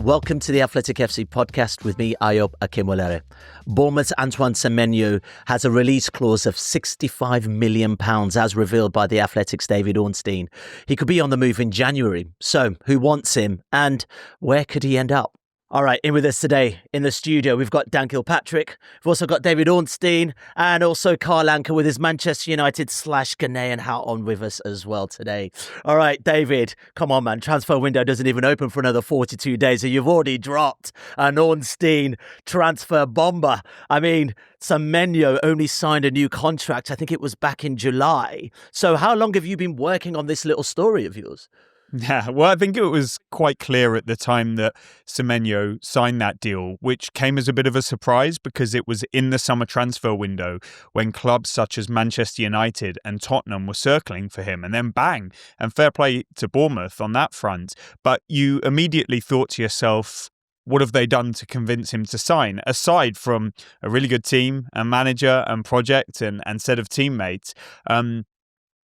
Welcome to the Athletic FC podcast with me, Ayo Akinwolere. Bournemouth's Antoine Semenyo has a release clause of £65 million as revealed by the Athletic's David Ornstein. He could be on the move in January. So who wants him and where could he end up? All right, in with us today in the studio, we've got Dan Kilpatrick. We've also got David Ornstein and also Clarke with his Manchester United / Ghanaian hat on with us as well today. All right, David, come on, man. Transfer window doesn't even open for another 42 days. And you've already dropped an Ornstein transfer bomber. I mean, Semenyo only signed a new contract. I think it was back in July. So how long have you been working on this little story of yours? Yeah, well, I think it was quite clear at the time that Semenyo signed that deal, which came as a bit of a surprise because it was in the summer transfer window when clubs such as Manchester United and Tottenham were circling for him, and then bang, and fair play to Bournemouth on that front. But you immediately thought to yourself, what have they done to convince him to sign? Aside from a really good team and manager and project and set of teammates,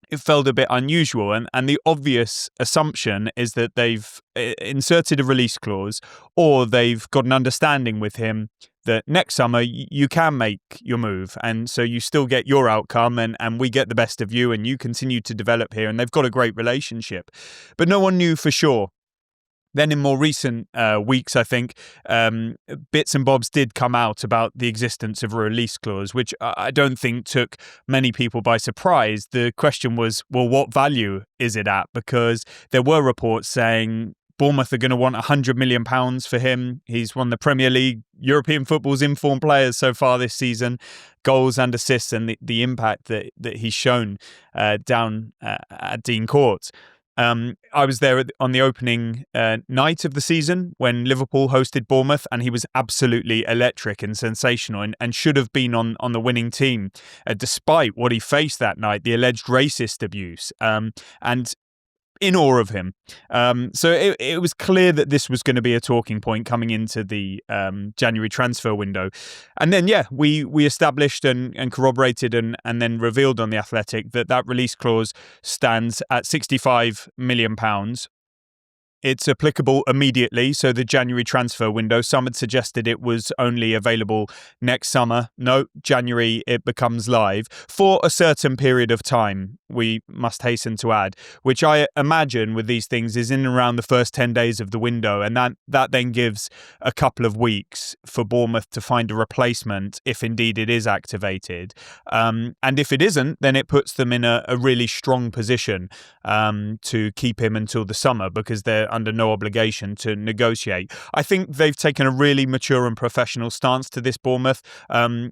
it felt a bit unusual. And the obvious assumption is that they've inserted a release clause or they've got an understanding with him that next summer you can make your move. And so you still get your outcome and we get the best of you and you continue to develop here. And they've got a great relationship. But no one knew for sure. Then in more recent weeks, I think, bits and bobs did come out about the existence of a release clause, which I don't think took many people by surprise. The question was, well, what value is it at? Because there were reports saying Bournemouth are going to want £100 million for him. He's one of the Premier League, European football's informed players so far this season, goals and assists and the impact that he's shown down at Dean Court. I was there on the opening night of the season when Liverpool hosted Bournemouth, and he was absolutely electric and sensational and should have been on the winning team, despite what he faced that night, the alleged racist abuse, and in awe of him. So it was clear that this was going to be a talking point coming into the January transfer window. And then, we established and corroborated and then revealed on The Athletic that release clause stands at £65 million. It's applicable immediately, so the January transfer window, some had suggested it was only available next summer. No, January it becomes live for a certain period of time, we must hasten to add, which I imagine with these things is in and around the first 10 days of the window, and that then gives a couple of weeks for Bournemouth to find a replacement if indeed it is activated. And if it isn't, then it puts them in a really strong position to keep him until the summer because they're under no obligation to negotiate. I think they've taken a really mature and professional stance to this, Bournemouth.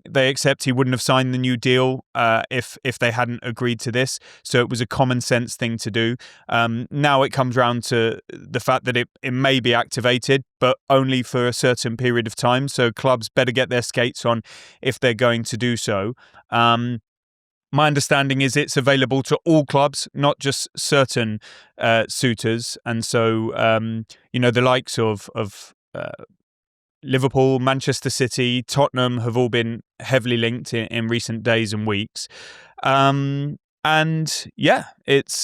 They accept he wouldn't have signed the new deal if they hadn't agreed to this. So it was a common sense thing to do. Now it comes round to the fact that it may be activated, but only for a certain period of time. So clubs better get their skates on if they're going to do so. My understanding is it's available to all clubs, not just certain suitors. And so, the likes of Liverpool, Manchester City, Tottenham have all been heavily linked in recent days and weeks. It's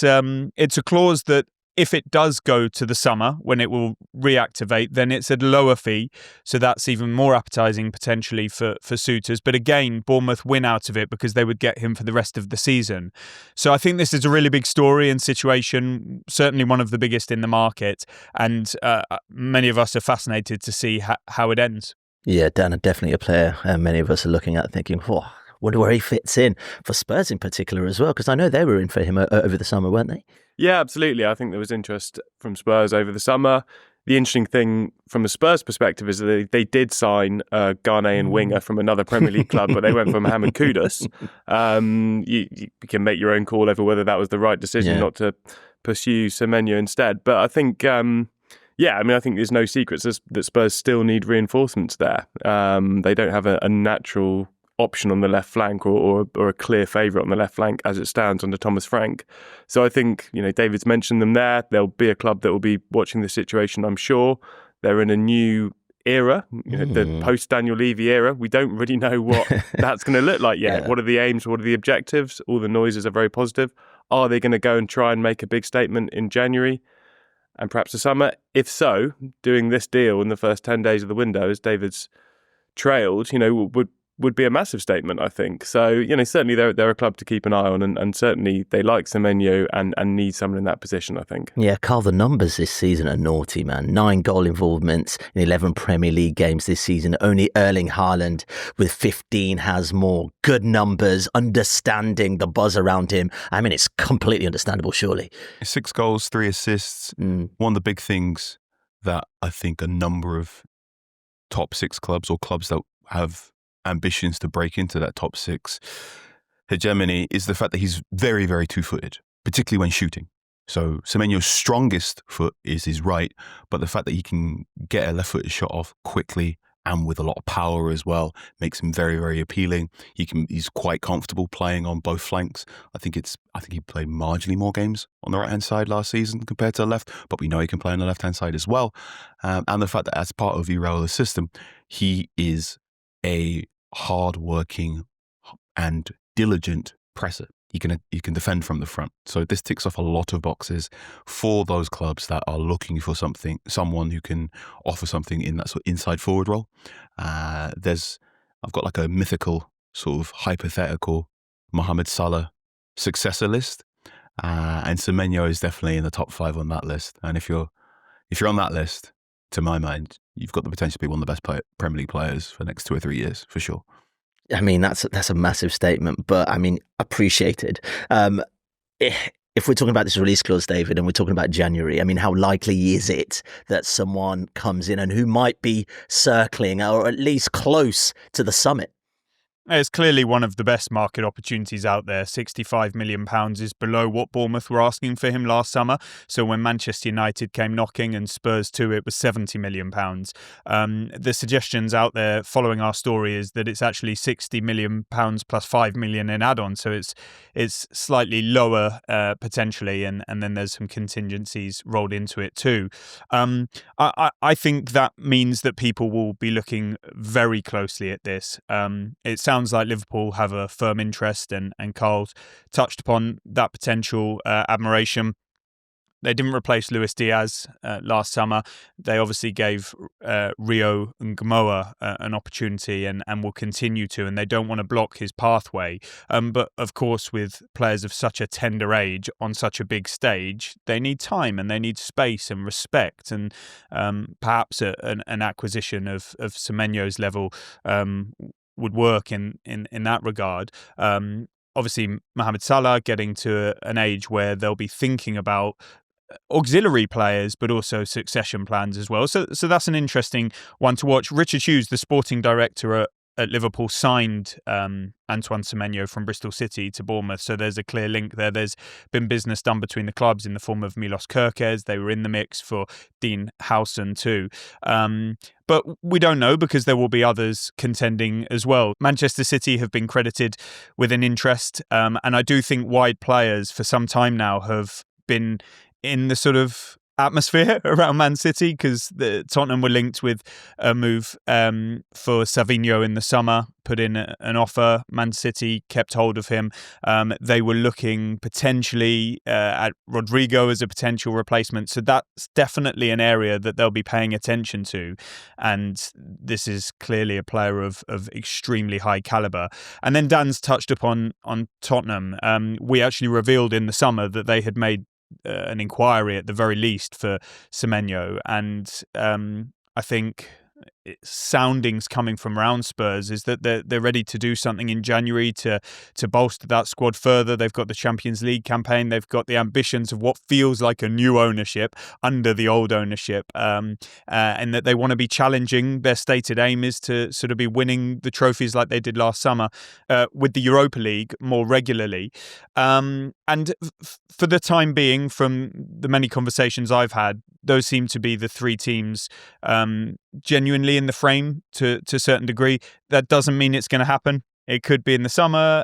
a clause that if it does go to the summer when it will reactivate, then it's at a lower fee. So that's even more appetising potentially for suitors. But again, Bournemouth win out of it because they would get him for the rest of the season. So I think this is a really big story and situation, certainly one of the biggest in the market. And many of us are fascinated to see how it ends. Yeah, Dan, definitely a player many of us are looking at thinking, wonder where he fits in for Spurs in particular as well, because I know they were in for him over the summer, weren't they? Yeah, absolutely. I think there was interest from Spurs over the summer. The interesting thing from a Spurs perspective is that they did sign a Ghanaian winger from another Premier League club, but they went for Mohamed Kudus. You can make your own call over whether that was the right decision not to pursue Semenyo instead. But I think, I think there's no secrets that Spurs still need reinforcements there. They don't have a natural option on the left flank or a clear favourite on the left flank as it stands under Thomas Frank. So I think, David's mentioned them there. There'll be a club that will be watching the situation, I'm sure. They're in a new era, the post-Daniel Levy era. We don't really know what that's going to look like yet. Yeah. What are the aims? What are the objectives? All the noises are very positive. Are they going to go and try and make a big statement in January? and perhaps the summer? If so, doing this deal in the first 10 days of the window, as David's trailed, would be a massive statement, I think. So, certainly they're a club to keep an eye on, and certainly they like Semenyo and need someone in that position, I think. Yeah, Carl, the numbers this season are naughty, man. 9 goal involvements in 11 Premier League games this season. Only Erling Haaland with 15 has more. Good numbers, understanding the buzz around him. I mean, it's completely understandable, surely. 6 goals, 3 assists. One of the big things that I think a number of top 6 clubs or clubs that have ambitions to break into that top 6 hegemony is the fact that he's very, very two-footed, particularly when shooting. So Semenyo's strongest foot is his right, but the fact that he can get a left-footed shot off quickly and with a lot of power as well makes him very, very appealing. He's quite comfortable playing on both flanks. I think he played marginally more games on the right-hand side last season compared to the left, but we know he can play on the left-hand side as well. And the fact that as part of Iraola's system, he is a hard-working and diligent presser. He can defend from the front. So this ticks off a lot of boxes for those clubs that are looking for someone who can offer something in that sort of inside forward role. I've got like a mythical sort of hypothetical Mohamed Salah successor list, and Semenyo is definitely in the top 5 on that list. And if you're on that list, to my mind, you've got the potential to be one of the best Premier League players for the next 2 or 3 years, for sure. I mean, that's a massive statement, but I mean, appreciated. If we're talking about this release clause, David, and we're talking about January, I mean, how likely is it that someone comes in and who might be circling or at least close to the summit? It's clearly one of the best market opportunities out there. £65 million is below what Bournemouth were asking for him last summer. So when Manchester United came knocking and Spurs too, it was £70 million. The suggestions out there following our story is that it's actually £60 million plus £5 million in add-on. So it's slightly lower potentially, and then there's some contingencies rolled into it too. I think that means that people will be looking very closely at this. It sounds like Liverpool have a firm interest, and Carl touched upon that potential admiration. They didn't replace Luis Diaz last summer. They obviously gave Rio Ngamoa an opportunity and will continue to, and they don't want to block his pathway. But of course, with players of such a tender age on such a big stage, they need time and they need space and respect. And perhaps an acquisition of Semenyo's level would work in that regard. Obviously, Mohamed Salah getting to an age where they'll be thinking about auxiliary players, but also succession plans as well. So that's an interesting one to watch. Richard Hughes, the sporting director at Liverpool, signed Antoine Semenyo from Bristol City to Bournemouth. So there's a clear link there. There's been business done between the clubs in the form of Milos Kerkez. They were in the mix for Dean Howson too. But we don't know, because there will be others contending as well. Manchester City have been credited with an interest. And I do think wide players for some time now have been in the sort of atmosphere around Man City, because the Tottenham were linked with a move for Semnyo in the summer, put in an offer. Man City kept hold of him. They were looking potentially at Rodrigo as a potential replacement. So that's definitely an area that they'll be paying attention to. And this is clearly a player of extremely high caliber. And then Dan's touched upon on Tottenham. We actually revealed in the summer that they had made an inquiry at the very least for Semenyo, and I think soundings coming from around Spurs is that they're ready to do something in January to bolster that squad further. They've got the Champions League campaign. They've got the ambitions of what feels like a new ownership under the old ownership, and that they want to be challenging. Their stated aim is to sort of be winning the trophies like they did last summer with the Europa League more regularly. And for the time being, from the many conversations I've had, those seem to be the 3 teams genuinely in the frame to a certain degree. That doesn't mean it's going to happen. It could be in the summer.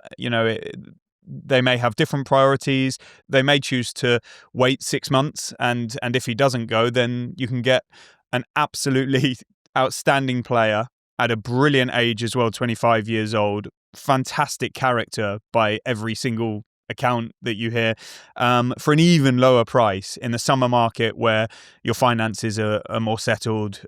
They may have different priorities. They may choose to wait 6 months, and if he doesn't go, then you can get an absolutely outstanding player at a brilliant age as well, 25 years old, fantastic character by every single account that you hear, for an even lower price in the summer market where your finances are more settled.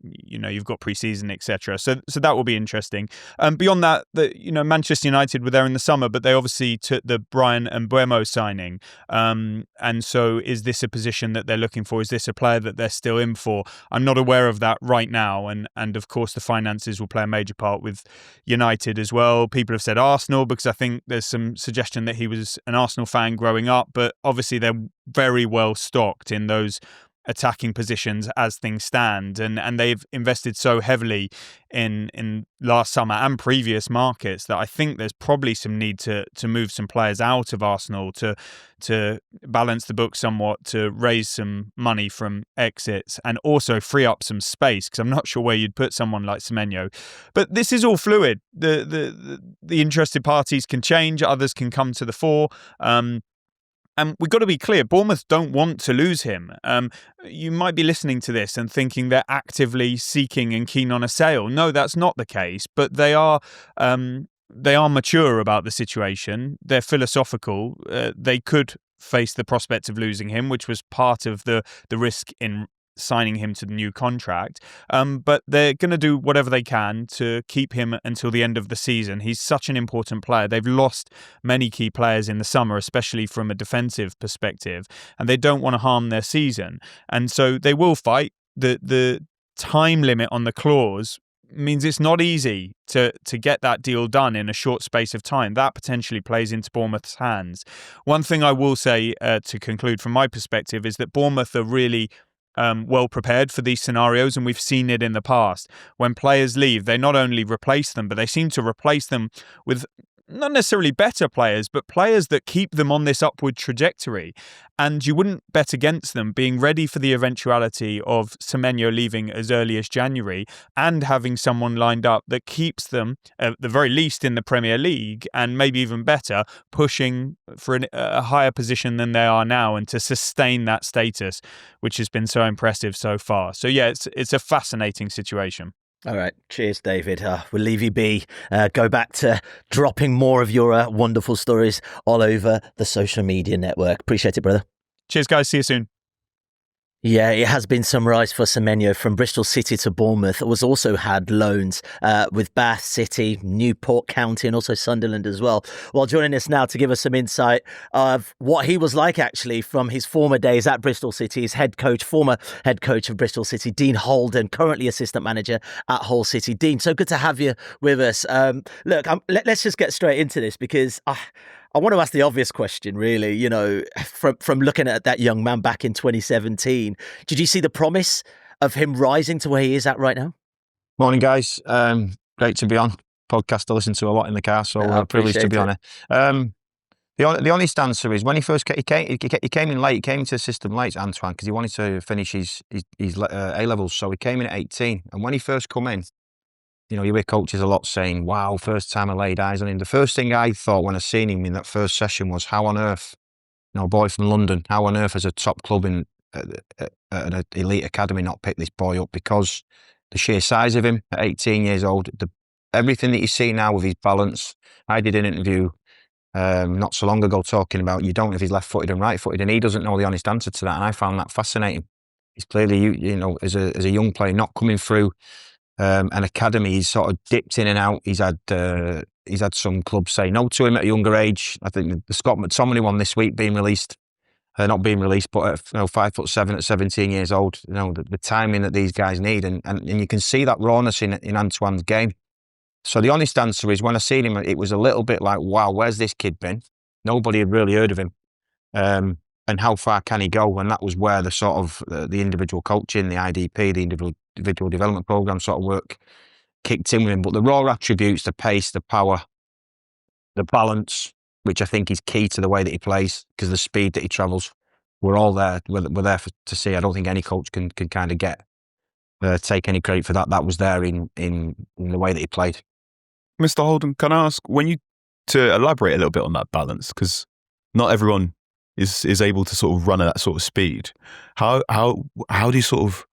You've got pre-season, etc. So that will be interesting. Beyond that, Manchester United were there in the summer, but they obviously took the Brian Mbeumo signing. And so is this a position that they're looking for? Is this a player that they're still in for? I'm not aware of that right now. And of course, the finances will play a major part with United as well. People have said Arsenal because I think there's some suggestion that he was an Arsenal fan growing up, but obviously they're very well stocked in those attacking positions as things stand, and they've invested so heavily in last summer and previous markets that I think there's probably some need to move some players out of Arsenal to balance the book somewhat, to raise some money from exits and also free up some space, because I'm not sure where you'd put someone like Semenyo. But this is all fluid. The interested parties can change, others can come to the fore. And we've got to be clear, Bournemouth don't want to lose him. You might be listening to this and thinking they're actively seeking and keen on a sale. No, that's not the case. But they are mature about the situation. They're philosophical. They could face the prospect of losing him, which was part of the risk in signing him to the new contract. But they're going to do whatever they can to keep him until the end of the season. He's such an important player. They've lost many key players in the summer, especially from a defensive perspective, and they don't want to harm their season. And so they will fight. The time limit on the clause means it's not easy to get that deal done in a short space of time. That potentially plays into Bournemouth's hands. One thing I will say to conclude from my perspective is that Bournemouth are really well prepared for these scenarios, and we've seen it in the past. When players leave, they not only replace them, but they seem to replace them with not necessarily better players, but players that keep them on this upward trajectory. And you wouldn't bet against them being ready for the eventuality of Semenyo leaving as early as January and having someone lined up that keeps them, at the very least in the Premier League, and maybe even better, pushing for a higher position than they are now and to sustain that status, which has been so impressive so far. So yeah, it's a fascinating situation. All right. Cheers, David. We'll leave you be. Go back to dropping more of your wonderful stories all over the social media network. Appreciate it, brother. Cheers, guys. See you soon. Yeah, it has been some rise for Semenyo from Bristol City to Bournemouth. It was also had loans with Bath City, Newport County and also Sunderland as well. Well, joining us now to give us some insight of what he was like actually from his former days at Bristol City, his former head coach of Bristol City, Dean Holden, currently assistant manager at Hull City. Dean, so good to have you with us. Look, let's just get straight into this because I want to ask the obvious question, really, from looking at that young man back in 2017. Did you see the promise of him rising to where he is at right now? Morning, guys. Great to be on. Podcast I listen to a lot in the car, so privileged to be on it. The honest answer is when he first he came in late. He came into the system late, Antoine, because he wanted to finish his A-levels. So he came in at 18. And when he first come in, you hear coaches a lot saying, wow, first time I laid eyes on him. The first thing I thought when I seen him in that first session was how on earth, a boy from London, how on earth has a top club at an elite academy not picked this boy up? Because the sheer size of him at 18 years old, everything that you see now with his balance. I did an interview not so long ago talking about you don't know if he's left-footed and right-footed, and he doesn't know the honest answer to that, and I found that fascinating. He's clearly, as a young player, not coming through an academy. He's sort of dipped in and out. He's had some clubs say no to him at a younger age. I think the Scott McTominay one this week being released, not being released, but at 5'7" at 17 years old. The timing that these guys need, and you can see that rawness in Antoine's game. So the honest answer is when I seen him, it was a little bit like, wow, where's this kid been? Nobody had really heard of him. And how far can he go? And that was where the sort of the individual coaching, the IDP, the individual development program sort of work kicked in with him. But the raw attributes, the pace, the power, the balance, which I think is key to the way that he plays, because the speed that he travels, we're all there. We're there to see. I don't think any coach can kind of take any credit for that. That was there in the way that he played. Mr. Holden, can I ask to elaborate a little bit on that balance? Because not everyone is able to sort of run at that sort of speed. How do you sort of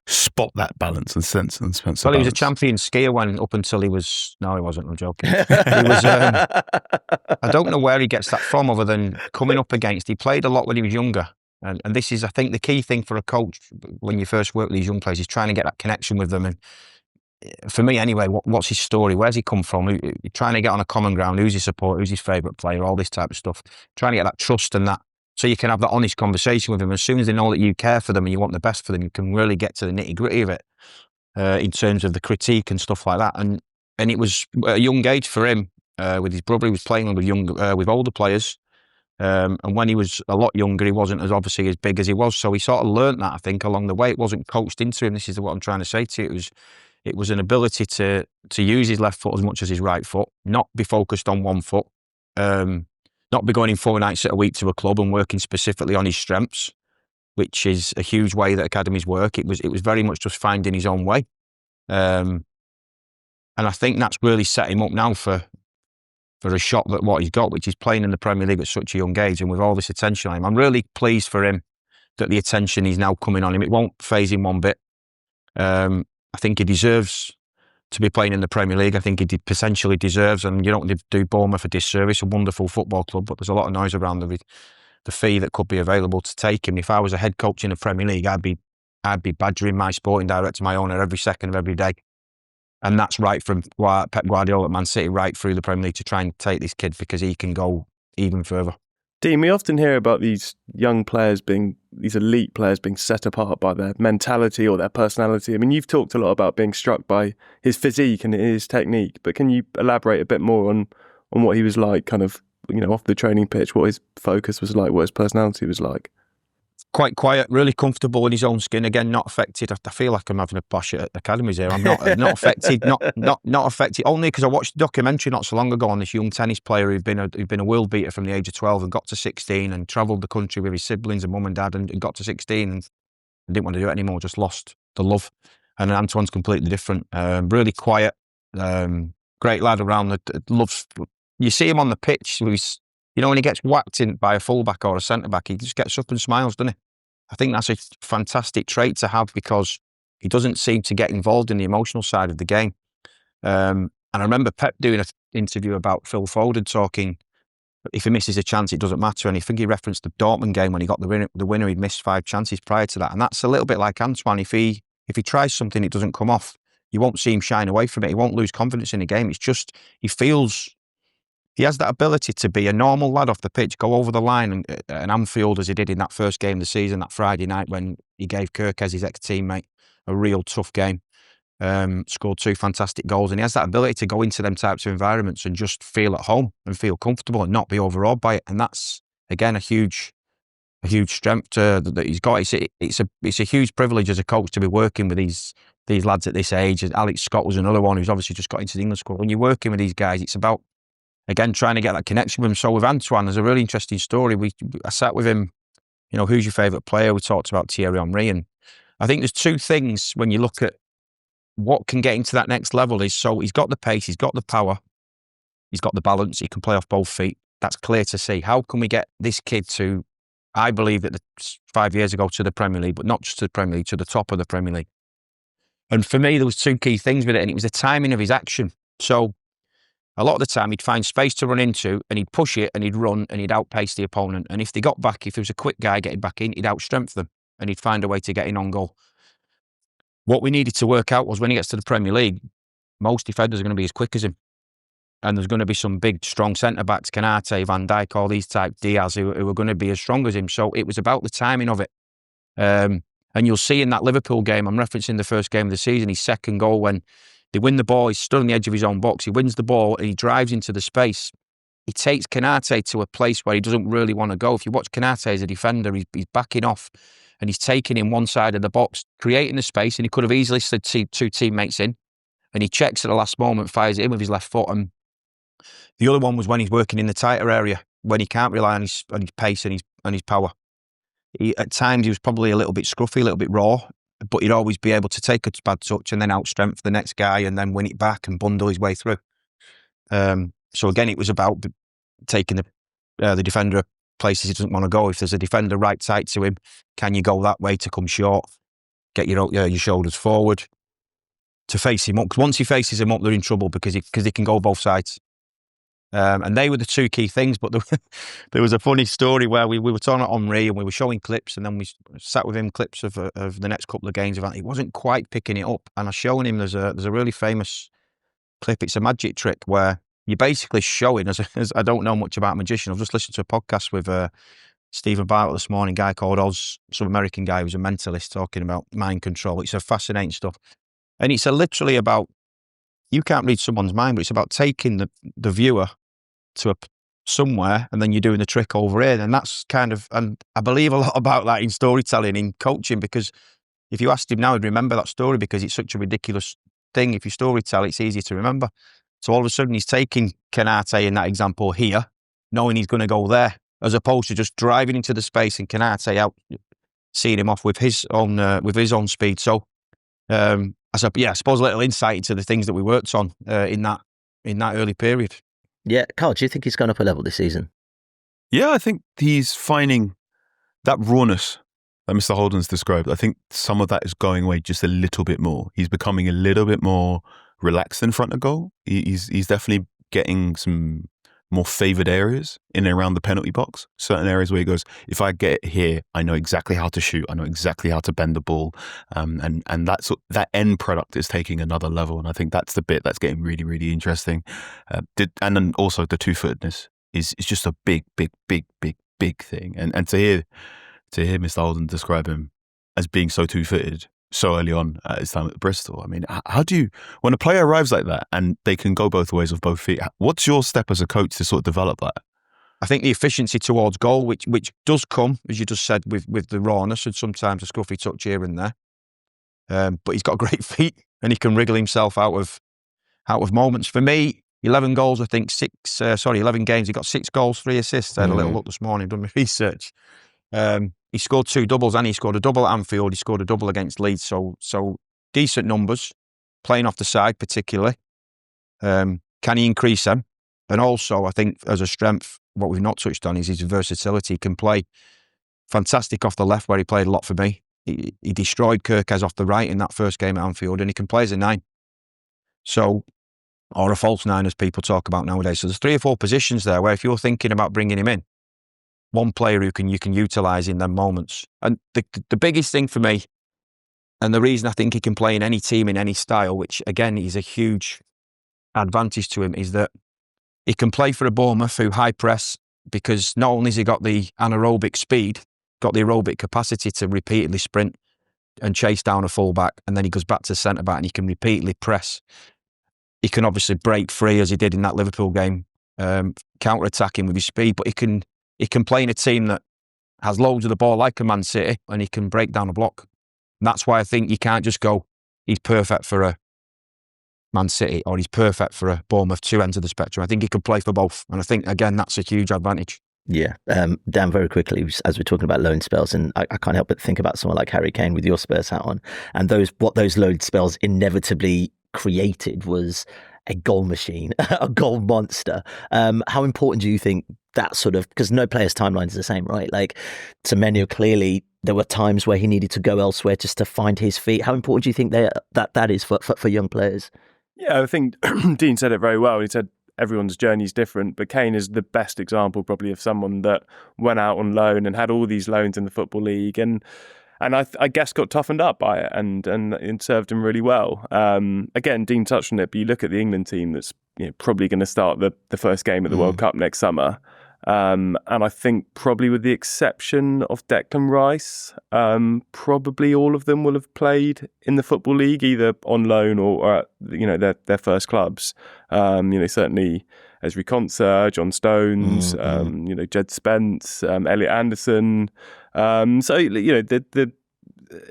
spot that balance and sense and sense. Well, of he was a balance. champion skier when up until he was. No, he wasn't. I'm joking. He was. I don't know where he gets that from, other than coming up against. He played a lot when he was younger, and this is, I think, the key thing for a coach when you first work with these young players is trying to get that connection with them. And for me, anyway, what's his story? Where's he come from? You're trying to get on a common ground. Who's his support? Who's his favourite player? All this type of stuff. Trying to get that trust and that. So you can have that honest conversation with them. As soon as they know that you care for them and you want the best for them, you can really get to the nitty gritty of it in terms of the critique and stuff like that. And it was at a young age for him. With his brother, he was playing with older players. And when he was a lot younger, he wasn't as obviously as big as he was. So he sort of learnt that, I think, along the way. It wasn't coached into him. This is what I'm trying to say to you. It was an ability to use his left foot as much as his right foot, not be focused on one foot. Not be going in 4 nights a week to a club and working specifically on his strengths, which is a huge way that academies work. It was very much just finding his own way. And I think that's really set him up now for a shot at what he's got, which is playing in the Premier League at such a young age and with all this attention on him. I'm really pleased for him that the attention is now coming on him. It won't faze him one bit. I think he deserves to be playing in the Premier League. I think he potentially deserves, and you don't do Bournemouth a disservice, a wonderful football club, but there's a lot of noise around the fee that could be available to take him. If I was a head coach in the Premier League, I'd be badgering my sporting director, my owner, every second of every day. And that's right from Pep Guardiola at Man City right through the Premier League to try and take this kid, because he can go even further. Dean, we often hear about these young players these elite players being set apart by their mentality or their personality. I mean, you've talked a lot about being struck by his physique and his technique, but can you elaborate a bit more on what he was like, kind of, off the training pitch, what his focus was like, what his personality was like? Quite quiet, really comfortable in his own skin. Again, not affected. I feel like I'm having a bash at academies here. I'm not affected. Not affected. Only because I watched a documentary not so long ago on this young tennis player who'd been a world beater from the age of 12 and got to 16 and travelled the country with his siblings and mum and dad and got to 16 and didn't want to do it anymore. Just lost the love. And Antoine's completely different. Really quiet. Great lad around. Loves. You see him on the pitch. He's, when he gets whacked in by a fullback or a centre back, he just gets up and smiles, doesn't he? I think that's a fantastic trait to have, because he doesn't seem to get involved in the emotional side of the game. And I remember Pep doing an interview about Phil Foden talking, if he misses a chance, it doesn't matter. And I think he referenced the Dortmund game when he got the winner, he'd missed 5 chances prior to that. And that's a little bit like Antoine. If he tries something, it doesn't come off, you won't see him shine away from it. He won't lose confidence in the game. It's just, he has that ability to be a normal lad off the pitch, go over the line and Anfield, as he did in that first game of the season, that Friday night when he gave Clarke, his ex-teammate, a real tough game. Scored 2 fantastic goals, and he has that ability to go into them types of environments and just feel at home and feel comfortable and not be overawed by it. And that's, again, a huge strength that he's got. It's a huge privilege as a coach to be working with these lads at this age. Alex Scott was another one who's obviously just got into the England squad. When you're working with these guys, it's about, again, trying to get that connection with him. So with Antoine, there's a really interesting story. I sat with him, who's your favourite player? We talked about Thierry Henry. And I think there's 2 things when you look at what can get into that next level is, so he's got the pace, he's got the power, he's got the balance, he can play off both feet. That's clear to see. How can we get this kid to, I believe that 5 years ago, to the Premier League, but not just to the Premier League, to the top of the Premier League? And for me, there was 2 key things with it, and it was the timing of his action. So a lot of the time, he'd find space to run into, and he'd push it, and he'd run, and he'd outpace the opponent. And if they got back, if there was a quick guy getting back in, he'd outstrength them, and he'd find a way to get in on goal. What we needed to work out was, when he gets to the Premier League, most defenders are going to be as quick as him. And there's going to be some big, strong centre-backs, Canate, Van Dijk, all these type, Diaz, who are going to be as strong as him. So it was about the timing of it. And you'll see in that Liverpool game, I'm referencing the first game of the season, his second goal, when they win the ball, he's stood on the edge of his own box, he wins the ball and he drives into the space. He takes Canate to a place where he doesn't really want to go. If you watch Canate as a defender, he's backing off and he's taking in one side of the box, creating the space, and he could have easily slid 2 teammates in. And he checks at the last moment, fires it in with his left foot. And the other one was when he's working in the tighter area, when he can't rely on his pace and his power. At times he was probably a little bit scruffy, a little bit raw, but he'd always be able to take a bad touch and then outstrength the next guy and then win it back and bundle his way through. So again, it was about taking the defender places he doesn't want to go. If there's a defender right tight to him, can you go that way to come short? get your shoulders forward to face him up. 'Cause once he faces him up, they're in trouble because they can go both sides. And they were the two key things. But there was a funny story where we were talking about Henry and we were showing clips, and then we sat with him clips of the next couple of games. He wasn't quite picking it up, and I was showing him there's a really famous clip. It's a magic trick where you're basically showing, as I don't know much about magician. I've just listened to a podcast with Stephen Bartlett this morning, a guy called Oz, some American guy who's a mentalist, talking about mind control. It's a fascinating stuff. And it's literally about, you can't read someone's mind, but it's about taking the viewer to somewhere, and then you're doing the trick over here. And that's and I believe a lot about that in storytelling, in coaching, because if you asked him now, he'd remember that story because it's such a ridiculous thing. If you storytell, it's easy to remember. So all of a sudden he's taking Konate in that example here, knowing he's going to go there, as opposed to just driving into the space and Konate out, seeing him off with his own speed. So I suppose a little insight into the things that we worked on in that early period. Yeah, Carl, do you think he's gone up a level this season? Yeah, I think he's finding that rawness that Mr. Holden's described. I think some of that is going away just a little bit more. He's becoming a little bit more relaxed in front of goal. He's definitely getting some more favoured areas in and around the penalty box. Certain areas where he goes, if I get it here, I know exactly how to shoot. I know exactly how to bend the ball. And that end product is taking another level. And I think that's the bit that's getting really, really interesting. And then also the two-footedness is just a big thing. And to hear Mr. Holden describe him as being so two-footed so early on at his time at Bristol. I mean, how do you, when a player arrives like that and they can go both ways with both feet, what's your step as a coach to sort of develop that? I think the efficiency towards goal, which does come, as you just said, with the rawness and sometimes a scruffy touch here and there. But he's got great feet and he can wriggle himself out of moments. For me, 11 goals, I think 11 games. He got 6 goals, 3 assists. I had a little look this morning, done my research. He scored 2 doubles and he scored a double at Anfield. He scored a double against Leeds. So decent numbers, playing off the side particularly. Can he increase them? And also, I think as a strength, what we've not touched on is his versatility. He can play fantastic off the left, where he played a lot for me. He destroyed Kirkes off the right in that first game at Anfield, and he can play as a 9. So, or a false 9, as people talk about nowadays. So there's 3 or 4 positions there where if you're thinking about bringing him in, one player you can utilise in them moments. And the biggest thing for me, and the reason I think he can play in any team, in any style, which again is a huge advantage to him, is that he can play for a Bournemouth who high press, because not only has he got the anaerobic speed, got the aerobic capacity to repeatedly sprint and chase down a fullback, and then he goes back to centre-back and he can repeatedly press. He can obviously break free, as he did in that Liverpool game, counter-attacking with his speed, but he can play in a team that has loads of the ball like a Man City, and he can break down a block. And that's why I think you can't just go, he's perfect for a Man City or he's perfect for a Bournemouth, 2 ends of the spectrum. I think he can play for both. And I think, again, that's a huge advantage. Yeah. Dan, very quickly, as we're talking about loan spells, and I can't help but think about someone like Harry Kane with your Spurs hat on, and what those loan spells inevitably created was a goal machine, a goal monster. How important do you think that sort of, because no player's timeline is the same, right? Like Semnyo, clearly there were times where he needed to go elsewhere just to find his feet. How important do you think that is for young players? Yeah, I think Dean said it very well. He said everyone's journey is different, but Kane is the best example probably of someone that went out on loan and had all these loans in the Football League and I guess got toughened up by it and served him really well. Again, Dean touched on it, but you look at the England team that's probably going to start the first game at the World Cup next summer. And I think probably with the exception of Declan Rice, probably all of them will have played in the Football League, either on loan or at, their first clubs. Certainly Esri Konsa, John Stones, Jed Spence, Elliot Anderson. The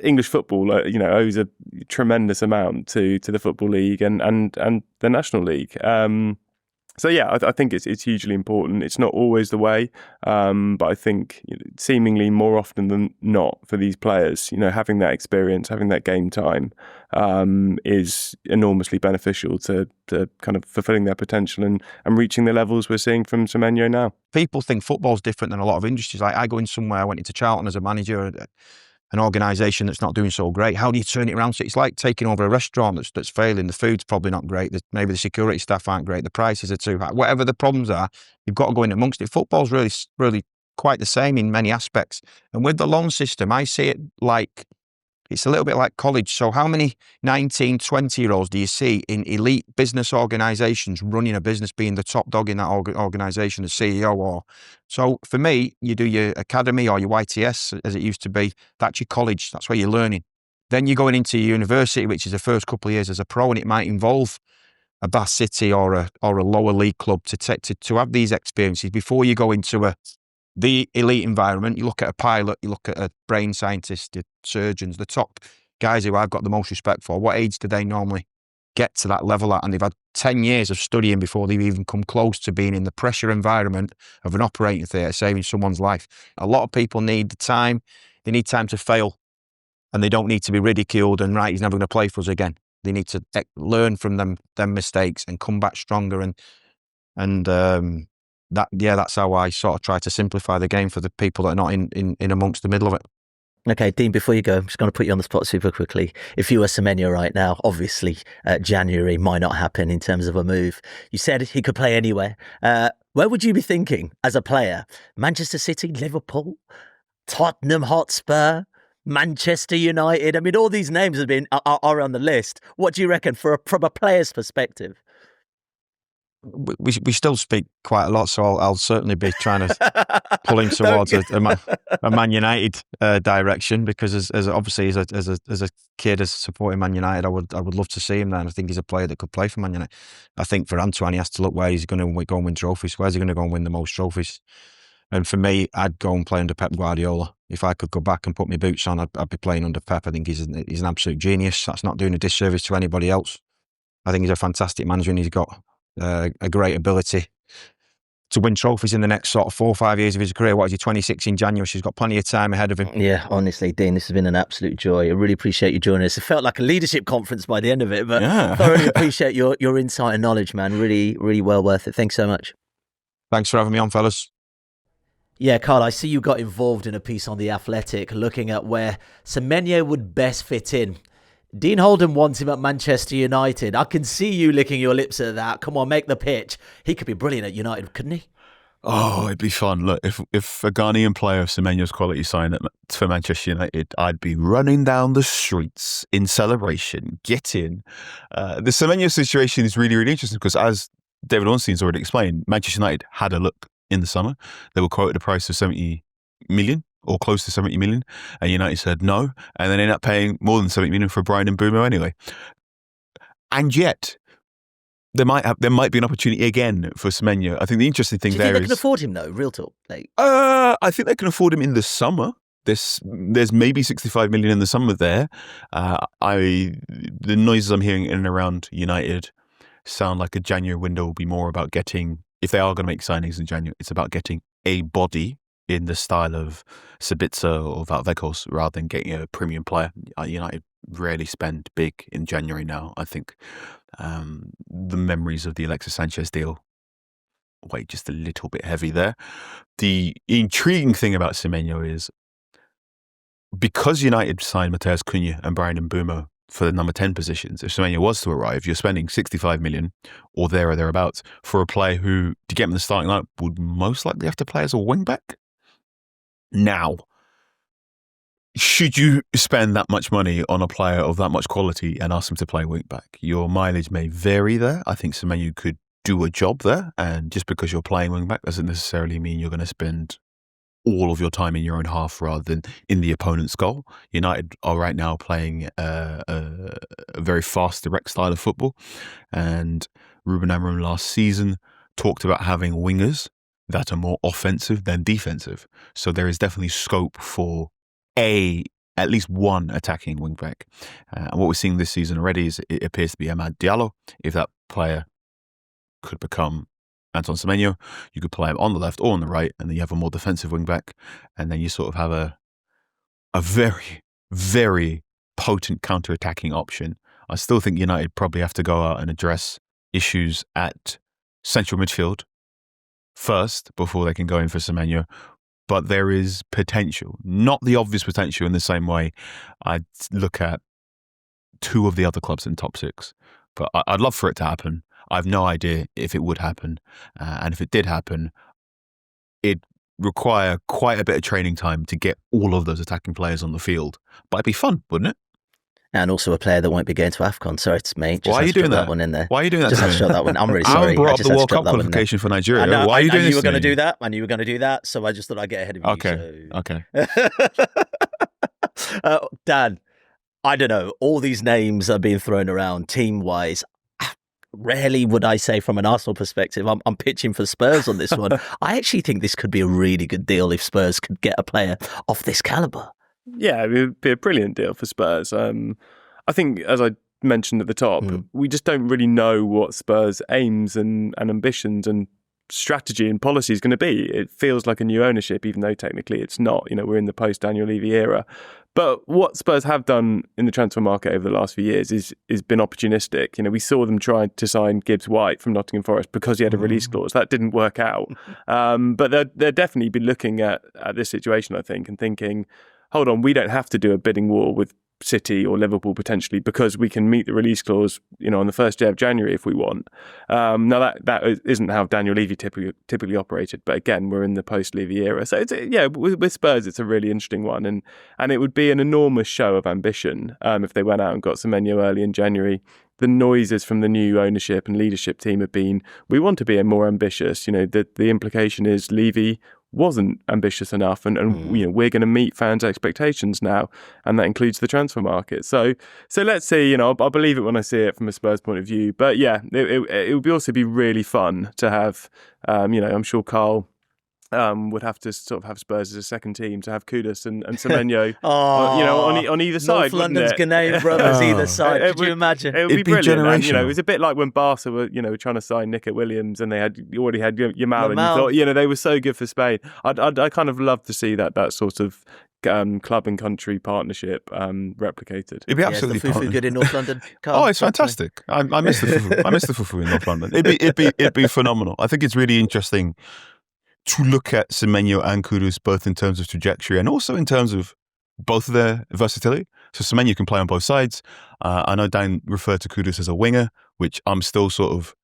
English football, owes a tremendous amount to the Football League and the National League. I think it's hugely important. It's not always the way, but I think seemingly more often than not for these players, having that experience, having that game time, is enormously beneficial to kind of fulfilling their potential and reaching the levels we're seeing from Semenyo now. People think football's different than a lot of industries. Like I go in somewhere, I went into Charlton as a manager, an organisation that's not doing so great? How do you turn it around? So it's like taking over a restaurant that's failing. The food's probably not great. Maybe the security staff aren't great. The prices are too high. Whatever the problems are, you've got to go in amongst it. Football's really quite the same in many aspects. And with the loan system, I see it like it's a little bit like college. So how many 19, 20-year-olds do you see in elite business organisations running a business, being the top dog in that organisation, the CEO? Or so for me, you do your academy or your YTS, as it used to be. That's your college. That's where you're learning. Then you're going into your university, which is the first couple of years as a pro, and it might involve a Bath City or a lower league club to have these experiences before you go into the elite environment. You look at a pilot, you look at a brain scientist, the surgeons, the top guys who I've got the most respect for. What age do they normally get to that level at? And they've had 10 years of studying before they've even come close to being in the pressure environment of an operating theatre, saving someone's life. A lot of people need the time. They need time to fail, and they don't need to be ridiculed and, right, he's never going to play for us again. They need to learn from them mistakes and come back stronger. And that's how I sort of try to simplify the game for the people that are not in amongst the middle of it. Okay, Dean, before you go, I'm just going to put you on the spot super quickly. If you were Semenyo right now, obviously January might not happen in terms of a move. You said he could play anywhere. Where would you be thinking as a player? Manchester City, Liverpool, Tottenham Hotspur, Manchester United? I mean, all these names have been are on the list. What do you reckon from a player's perspective? We still speak quite a lot, so I'll certainly be trying to pull him towards a Man United direction, because as obviously as a kid, as supporting Man United, I would love to see him there, and I think he's a player that could play for Man United. I think for Antoine, he has to look where he's going to go and win trophies. Where's he going to go and win the most trophies? And for me, I'd go and play under Pep Guardiola. If I could go back and put my boots on, I'd be playing under Pep. I think he's an absolute genius. That's not doing a disservice to anybody else. I think he's a fantastic manager, and he's got a great ability to win trophies in the next sort of 4 or 5 years of his career. What is he, 26 in January? She's got plenty of time ahead of him. Yeah, honestly, Dean, this has been an absolute joy. I really appreciate you joining us. It felt like a leadership conference by the end of it, but I thoroughly appreciate your insight and knowledge, man. Really, really well worth it. Thanks so much. Thanks for having me on, fellas. Yeah, Carl, I see you got involved in a piece on The Athletic looking at where Semenyo would best fit in. Dean Holden wants him at Manchester United. I can see you licking your lips at that. Come on, make the pitch. He could be brilliant at United, couldn't he? Oh, it'd be fun. Look, if a Ghanaian player of Semenyo's quality signed for Manchester United, I'd be running down the streets in celebration. Get in. The Semenyo situation is really, really interesting because, as David Ornstein's already explained, Manchester United had a look in the summer. They were quoted a price of 70 million. Or close to 70 million, and United said no, and then ended up paying more than 70 million for Bryan Mbeumo anyway. And yet, there might be an opportunity again for Semenyo. I think the interesting thing there is, do you think they can afford him though? Real talk. I think they can afford him in the summer. There's maybe 65 million in the summer there. The noises I'm hearing in and around United sound like a January window will be more about getting, if they are going to make signings in January, it's about getting a body in the style of Sabitzer or Valvekos rather than getting a premium player. United rarely spend big in January now. I think the memories of the Alexis Sanchez deal weigh just a little bit heavy there. The intriguing thing about Semenyo is because United signed Matheus Cunha and Bryan Mbeumo for the number 10 positions, if Semenyo was to arrive, you're spending 65 million or there or thereabouts for a player who, to get him in the starting lineup, would most likely have to play as a wing-back. Now, should you spend that much money on a player of that much quality and ask him to play wing-back? Your mileage may vary there. I think Semenyo could do a job there, and just because you're playing wing-back doesn't necessarily mean you're going to spend all of your time in your own half rather than in the opponent's goal. United are right now playing a very fast, direct style of football, and Ruben Amorim last season talked about having wingers that are more offensive than defensive. So there is definitely scope for at least one attacking wing-back. And what we're seeing this season already is it appears to be Amad Diallo. If that player could become Antoine Semenyo, you could play him on the left or on the right, and then you have a more defensive wing-back, and then you sort of have a very, very potent counter-attacking option. I still think United probably have to go out and address issues at central midfield first before they can go in for Semenyo. but there is potential. Not the obvious potential in the same way I'd look at two of the other clubs in top six. But I'd love for it to happen. I have no idea if it would happen. And if it did happen, it'd require quite a bit of training time to get all of those attacking players on the field. But it'd be fun, wouldn't it? And also a player that won't be going to AFCON. Sorry, it's me. Why are you doing that? One in there. Why are you doing that? Just had to shove that one. I'm really sorry. I brought up the World Cup qualification for Nigeria. Why are you doing this? You were going to do that. I knew you were going to do that. So I just thought I'd get ahead of you. Okay. Dan, I don't know. All these names are being thrown around team-wise. Rarely would I say from an Arsenal perspective, I'm pitching for Spurs on this one. I actually think this could be a really good deal if Spurs could get a player of this calibre. Yeah, it would be a brilliant deal for Spurs. I think, as I mentioned at the top, we just don't really know what Spurs' aims and ambitions and strategy and policy is going to be. It feels like a new ownership, even though technically it's not. We're in the post-Daniel Levy era. But what Spurs have done in the transfer market over the last few years is been opportunistic. We saw them try to sign Gibbs White from Nottingham Forest because he had a release clause. That didn't work out. But they'll definitely be looking at this situation, I think, and thinking, hold on, we don't have to do a bidding war with City or Liverpool potentially because we can meet the release clause, on the first day of January if we want. Now that isn't how Daniel Levy typically operated, but again, we're in the post-Levy era. So with Spurs, it's a really interesting one, and it would be an enormous show of ambition if they went out and got Semenyo early in January. The noises from the new ownership and leadership team have been, we want to be more ambitious. The implication is Levy wasn't ambitious enough, and we're going to meet fans' expectations now, and that includes the transfer market. So let's see. I'll believe it when I see it from a Spurs point of view. But yeah, it would also be really fun to have. I'm sure Carl would have to sort of have Spurs as a second team to have Kudus and Semenyo, on either side. North London's Ghanaian brothers either side. Could you imagine? It would be brilliant. And, it was a bit like when Barca were, trying to sign Nico Williams, and they already had Yamal, and you thought, they were so good for Spain. I kind of love to see that sort of club and country partnership replicated. It'd be absolutely fufu good in North London. Carl, it's fantastic. I miss the fufu. I miss the fufu in North London. It'd be phenomenal. I think it's really interesting to look at Semenyo and Kudus both in terms of trajectory and also in terms of both of their versatility. So Semenyo can play on both sides. I know Dan referred to Kudus as a winger, which I'm still sort of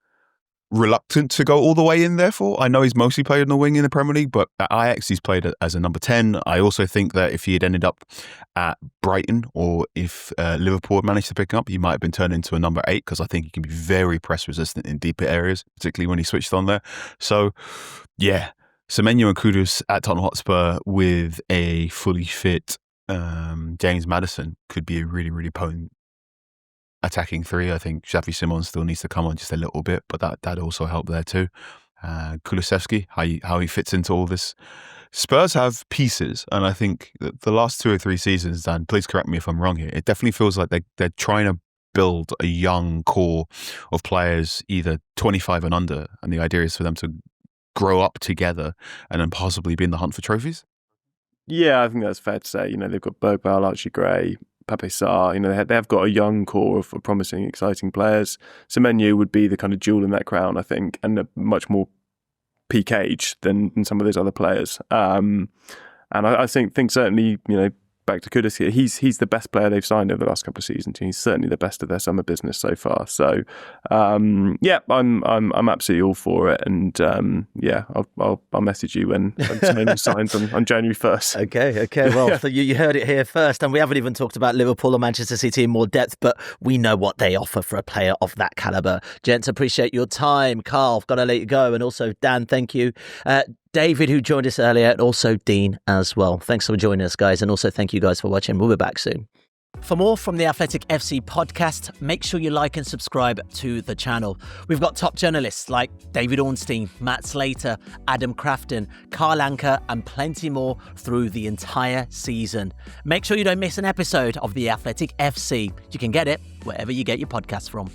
reluctant to go all the way in there for. I know he's mostly played on the wing in the Premier League, but at Ajax he's played as a number 10. I also think that if he had ended up at Brighton, or if Liverpool had managed to pick him up, he might have been turned into a number 8, because I think he can be very press resistant in deeper areas, particularly when he switched on there. So yeah, Semenyo and Kudus at Tottenham Hotspur with a fully fit James Maddison could be a really, really potent attacking three. I think Xavi Simons still needs to come on just a little bit, but that also helped there too. Kulusevski, how he fits into all this. Spurs have pieces, and I think that the last 2 or 3 seasons, Dan, please correct me if I'm wrong here, it definitely feels like they're trying to build a young core of players, either 25 and under, and the idea is for them to grow up together and then possibly be in the hunt for trophies? Yeah, I think that's fair to say. They've got Bergvall, Archie Gray, Pape Sarr. They have got a young core of promising, exciting players. Semenyo would be the kind of jewel in that crown, I think, and a much more peak age than some of those other players. And I think certainly, back to Kudus here, he's the best player they've signed over the last couple of seasons. He's certainly the best of their summer business so far. So I'm absolutely all for it, and I'll message you when Semnyo signs on January 1st. Okay. Well, so you heard it here first, and we haven't even talked about Liverpool or Manchester City in more depth, but we know what they offer for a player of that calibre. Gents, appreciate your time. Carl, got to let you go, and also Dan, thank you. David, who joined us earlier, and also Dean as well. Thanks for joining us, guys, and also thank you guys for watching. We'll be back soon. For more from the Athletic FC podcast, make sure you like and subscribe to the channel. We've got top journalists like David Ornstein, Matt Slater, Adam Crafton, Carl Anka, and plenty more through the entire season. Make sure you don't miss an episode of the Athletic FC. You can get it wherever you get your podcasts from.